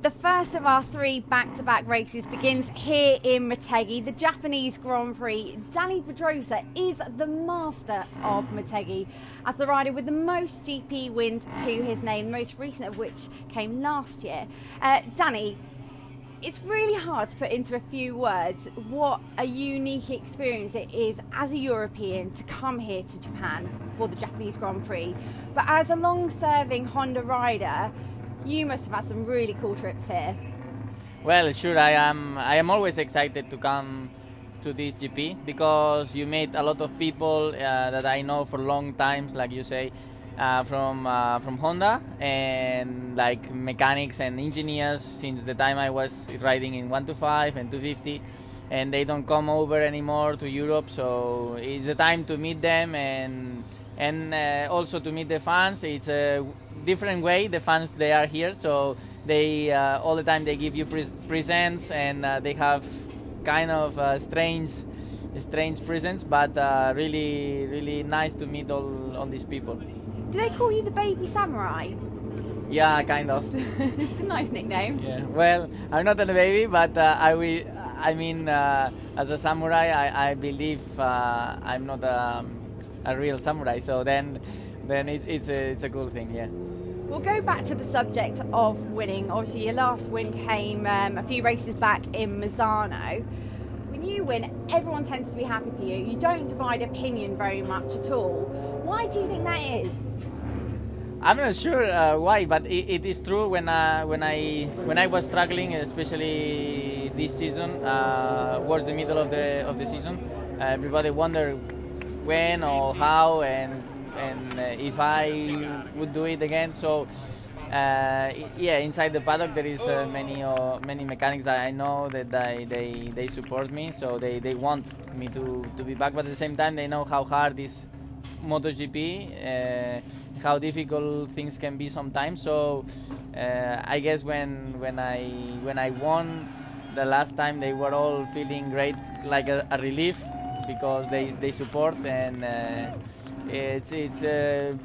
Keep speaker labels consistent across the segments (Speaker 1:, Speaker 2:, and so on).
Speaker 1: The first of our 3 back-to-back races begins here in Motegi, the Japanese Grand Prix. Danny Pedrosa is the master of Motegi as the rider with the most GP wins to his name, the most recent of which came last year. Danny, it's really hard to put into a few words what a unique experience it is as a European to come here to Japan for the Japanese Grand Prix. But as a long-serving Honda rider, you must have had some really cool trips here.
Speaker 2: Well, sure, I am always excited to come to this GP because you meet a lot of people that I know for long times, like you say, from Honda, and like mechanics and engineers since the time I was riding in 125 and 250, and they don't come over anymore to Europe, so it's the time to meet them and also to meet the fans. It's a different way. The fans, they are here, so they all the time they give you presents, and they have kind of strange presents, but really nice to meet all these people.
Speaker 1: Do they call you the baby samurai?
Speaker 2: Yeah, kind of.
Speaker 1: It's a nice nickname.
Speaker 2: Yeah. Well, I'm not a baby, but I mean, as a samurai, I believe I'm not a real samurai. So then it's a cool thing. Yeah.
Speaker 1: We'll go back to the subject of winning. Obviously, your last win came a few races back in Misano. When you win, everyone tends to be happy for you. You don't divide opinion very much at all. Why do you think that is?
Speaker 2: I'm not sure why, but it is true. When I was struggling, especially this season, was the middle of the season, everybody wondered when or how and if I would do it again. So yeah, inside the paddock there is many mechanics that I know that they support me, so they want me to be back, but at the same time they know how hard is MotoGP, how difficult things can be sometimes. So I guess when I won the last time, they were all feeling great, like a relief, because they support, and it's a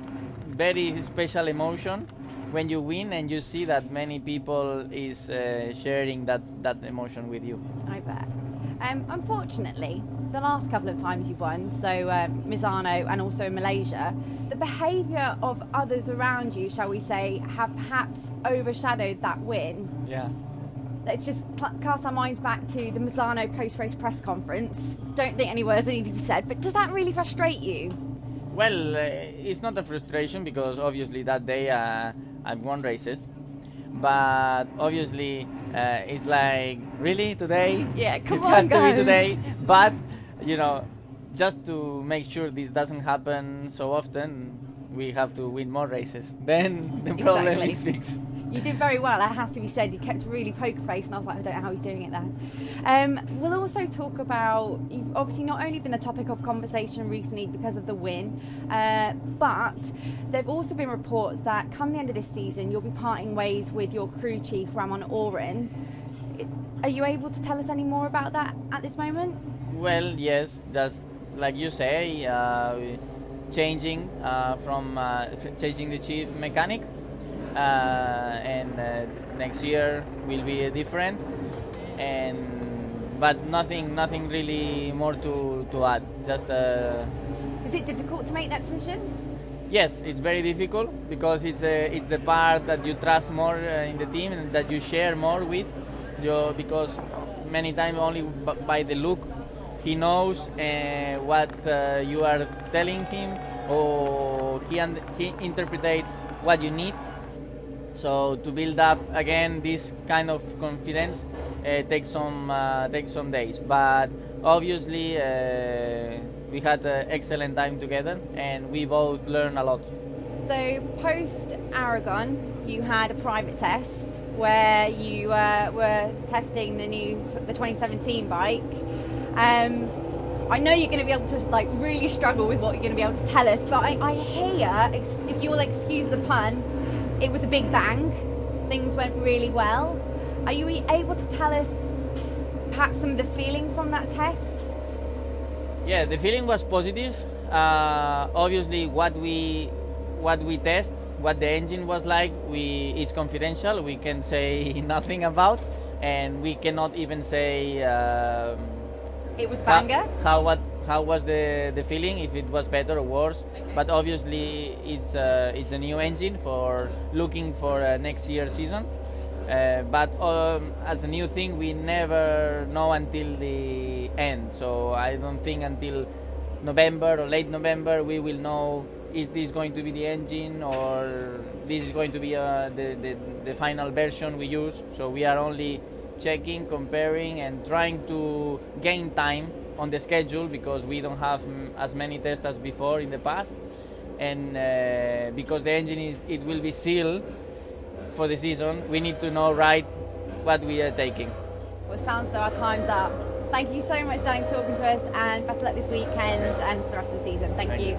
Speaker 2: very special emotion when you win and you see that many people is sharing that emotion with you.
Speaker 1: I bet. Unfortunately, the last couple of times you've won, so Misano and also Malaysia, the behaviour of others around you, shall we say, have perhaps overshadowed that win.
Speaker 2: Yeah.
Speaker 1: Let's just cast our minds back to the Misano post-race press conference. Don't think any words need to be said, but does that really frustrate you?
Speaker 2: Well, it's not a frustration because obviously that day I've won races, but obviously it's like, really, today?
Speaker 1: Yeah, come
Speaker 2: it
Speaker 1: on,
Speaker 2: has
Speaker 1: guys.
Speaker 2: to be today. But you know, just to make sure this doesn't happen so often, we have to win more races. Then the problem is fixed.
Speaker 1: You did very well, it has to be said. You kept a really poker face, and I was like, I don't know how he's doing it there. We'll also talk about, you've obviously not only been a topic of conversation recently because of the win, but there have also been reports that come the end of this season, you'll be parting ways with your crew chief, Ramon Oren. Are you able to tell us any more about that at this moment?
Speaker 2: Well, yes, just like you say, changing the chief mechanic. And next year will be different, but nothing really more to add. Just
Speaker 1: is it difficult to make that decision?
Speaker 2: Yes, it's very difficult because it's the part that you trust more in the team and that you share more with you, because many times only by the look he knows what you are telling him, or he interprets what you need. So to build up again this kind of confidence takes some days, but obviously we had an excellent time together and we both learned a lot.
Speaker 1: So post Aragon, you had a private test where you were testing the 2017 bike. I know you're going to be able to really struggle with what you're going to be able to tell us, but I hear, if you'll excuse the pun, it was a big bang. Things went really well. Are you able to tell us perhaps some of the feeling from that test?
Speaker 2: Yeah, the feeling was positive. Obviously, what we test what the engine was like, it's confidential. We can say nothing about, and we cannot even say
Speaker 1: it was banger.
Speaker 2: How was the feeling, if it was better or worse. But obviously it's a new engine for looking for next year's season. But as a new thing, we never know until the end. So I don't think until November or late November we will know, is this going to be the engine or this is going to be the final version we use. So we are only checking, comparing, and trying to gain time on the schedule, because we don't have as many tests as before in the past, and because the engine it will be sealed for the season, we need to know right what we are taking.
Speaker 1: Well, it sounds though our time's up. Thank you so much, Danny, for talking to us, and best of luck this weekend and for the rest of the season. Thank you.